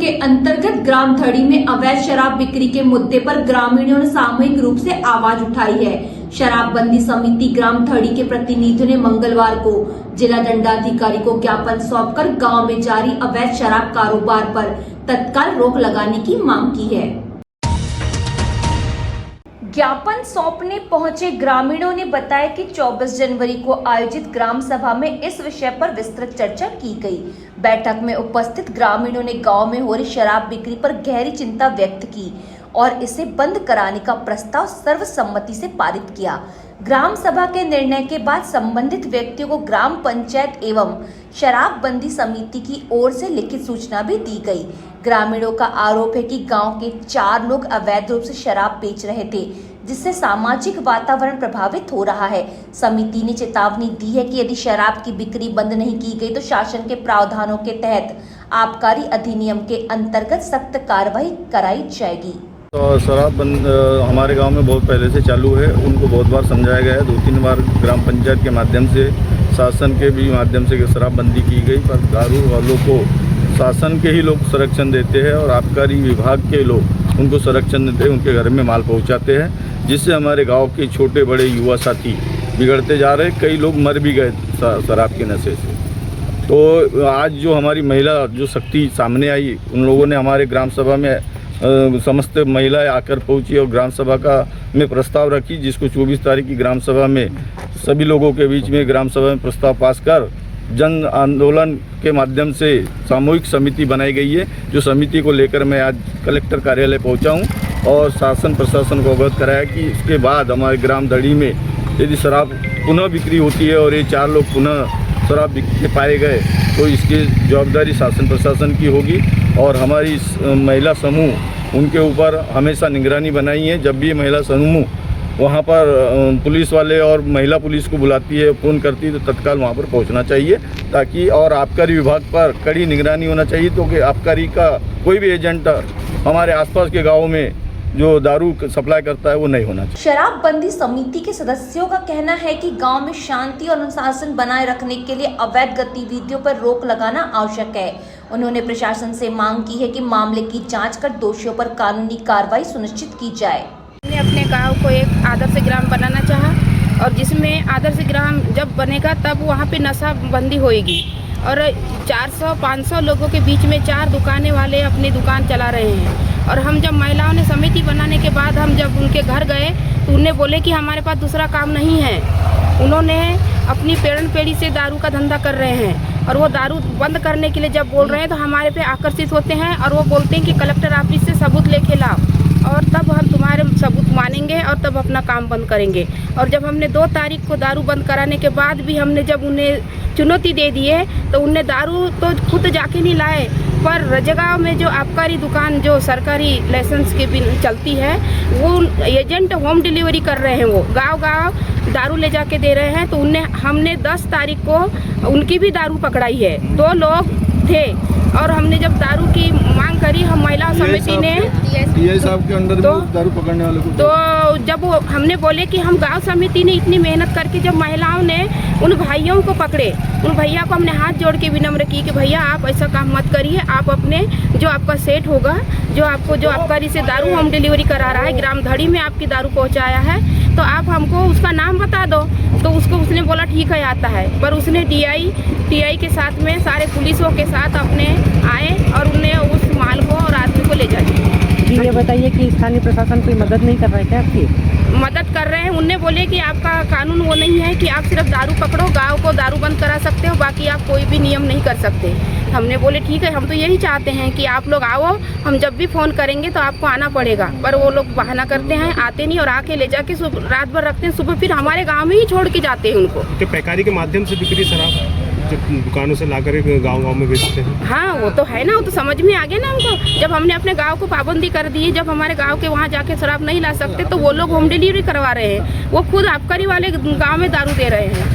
के अंतर्गत ग्राम धड़ी में अवैध शराब बिक्री के मुद्दे पर ग्रामीणों ने सामूहिक रूप से आवाज उठाई है। शराबबंदी समिति ग्राम धड़ी के प्रतिनिधियों ने मंगलवार को जिला दंडाधिकारी को ज्ञापन सौंपकर गांव में जारी अवैध शराब कारोबार पर तत्काल रोक लगाने की मांग की है। ज्ञापन सौंपने पहुंचे ग्रामीणों ने बताया कि 24 जनवरी को आयोजित ग्राम सभा में इस विषय पर विस्तृत चर्चा की गई। बैठक में उपस्थित ग्रामीणों ने गांव में हो रही शराब बिक्री पर गहरी चिंता व्यक्त की और इसे बंद कराने का प्रस्ताव सर्वसम्मति से पारित किया। ग्राम सभा के निर्णय के बाद संबंधित व्यक्तियों को ग्राम पंचायत एवं शराबबंदी समिति की ओर से लिखित सूचना भी दी गई। ग्रामीणों का आरोप है कि गांव के 4 लोग अवैध रूप से शराब बेच रहे थे, जिससे सामाजिक वातावरण प्रभावित हो रहा है। समिति ने चेतावनी दी है कि यदि शराब की बिक्री बंद नहीं की गई तो शासन के प्रावधानों के तहत आबकारी अधिनियम के अंतर्गत सख्त कार्रवाई कराई जाएगी। तो शराब बंद हमारे गांव में बहुत पहले से चालू है। उनको बहुत बार समझाया गया है, 2-3 बार ग्राम पंचायत के माध्यम से, शासन के भी माध्यम से शराबबंदी की गई, पर दारू वालों को शासन के ही लोग संरक्षण देते हैं और आबकारी विभाग के लोग उनको संरक्षण देते हैं, उनके घर में माल पहुंचाते हैं, जिससे हमारे गांव के छोटे बड़े युवा साथी बिगड़ते जा रहे हैं। कई लोग मर भी गए शराब के नशे से। तो आज जो हमारी महिला जो शक्ति सामने आई, उन लोगों ने हमारे ग्राम सभा में समस्त महिलाएं आकर पहुंची और ग्राम सभा में प्रस्ताव रखी, जिसको 24 तारीख की ग्राम सभा में सभी लोगों के बीच में ग्राम सभा में प्रस्ताव पास कर जन आंदोलन के माध्यम से सामूहिक समिति बनाई गई है। जो समिति को लेकर मैं आज कलेक्टर कार्यालय पहुंचा हूं और शासन प्रशासन को अवगत कराया कि इसके बाद हमारे ग्राम धड़ी में यदि शराब पुनः बिक्री होती है और ये 4 लोग पुनः शराब बिकते पाए गए तो इसकी जवाबदारी शासन प्रशासन की होगी और हमारी महिला समूह उनके ऊपर हमेशा निगरानी बनाई है। जब भी महिला समूह वहाँ पर पुलिस वाले और महिला पुलिस को बुलाती है, फ़ोन करती है, तो तत्काल वहाँ पर पहुँचना चाहिए, ताकि और आबकारी विभाग पर कड़ी निगरानी होना चाहिए, तो कि आबकारी का कोई भी एजेंट हमारे आसपास के गाँव में जो दारू सप्लाई करता है वो नहीं होना चाहिए। शराबबंदी समिति के सदस्यों का कहना है कि गांव में शांति और अनुशासन बनाए रखने के लिए अवैध गतिविधियों पर रोक लगाना आवश्यक है। उन्होंने प्रशासन से मांग की है कि मामले की जांच कर दोषियों पर कानूनी कार्रवाई सुनिश्चित की जाए। हमने अपने गांव को एक आदर्श ग्राम बनाना चाहा और जिसमें आदर्श ग्राम जब बनेगा तब वहाँ पे नशा बंदी होएगी और 400-500 लोगों के बीच में 4 दुकानें वाले अपनी दुकान चला रहे हैं। और हम जब महिलाओं ने समिति बनाने के बाद हम जब उनके घर गए तो उन्हें बोले कि हमारे पास दूसरा काम नहीं है। उन्होंने अपनी पेड़न पेड़ी से दारू का धंधा कर रहे हैं और वो दारू बंद करने के लिए जब बोल रहे हैं तो हमारे पे आकर्षित होते हैं और वो बोलते हैं कि कलेक्टर ऑफिस से सबूत लेके लाओ और तब हम तुम्हारे सबूत मानेंगे और तब अपना काम बंद करेंगे। और जब हमने 2 तारीख को दारू बंद कराने के बाद भी हमने जब उन्हें चुनौती दे दी है तो उन्हें दारू तो खुद जाके नहीं लाए, पर रजगांव में जो आबकारी दुकान जो सरकारी लाइसेंस के भी चलती है वो एजेंट होम डिलीवरी कर रहे हैं, वो गांव दारू ले जाके दे रहे हैं। तो हमने 10 तारीख को उनकी भी दारू पकड़ाई है। 2 लोग थे और हमने जब दारू की मांग करी, हम महिला समिति ने साहब के अंडर में दारू पकड़ने वाले को तो जब हमने बोले कि हम गांव समिति ने इतनी मेहनत करके जब महिलाओं ने उन भाइयों को पकड़े, उन भैया को हमने हाथ जोड़ के विनम्र की कि भैया आप ऐसा काम मत करिए, आप अपने जो आपका सेट होगा, जो आपको जो आबकारी से दारू होम डिलीवरी करा रहा है, ग्राम धड़ी में आपकी दारू पहुंचाया है, तो आप हमको उसका नाम बता दो। तो उसने बोला ठीक है आता है, पर उसने टीआई के साथ में सारे पुलिसों के साथ अपने आए और उन्हें उस माल को और आदमी को ले जाए। ये बताइए कि स्थानीय प्रशासन कोई मदद नहीं कर रहा है क्या आपकी? मदद कर रहे हैं। उनने बोले कि आपका कानून वो नहीं है कि आप सिर्फ दारू पकड़ो, गांव को दारू बंद करा सकते हो, बाकी आप कोई भी नियम नहीं कर सकते। हमने बोले ठीक है, हम तो यही चाहते हैं कि आप लोग आओ, हम जब भी फ़ोन करेंगे तो आपको आना पड़ेगा, पर वो लोग बहाना करते हैं, आते नहीं और आके ले जाके रात भर रखते हैं, सुबह फिर हमारे गाँव में ही छोड़ के जाते हैं उनको। पैकारी के माध्यम से बिक्री शराब दुकानों से लाकर गांव में बेचते हैं। हाँ वो तो है ना, वो तो समझ में आ गया ना हमको। जब हमने अपने गांव को पाबंदी कर दी है, जब हमारे गांव के वहाँ जाके शराब नहीं ला सकते तो वो लोग होम डिलीवरी करवा रहे हैं, वो खुद आबकारी वाले गांव में दारू दे रहे हैं।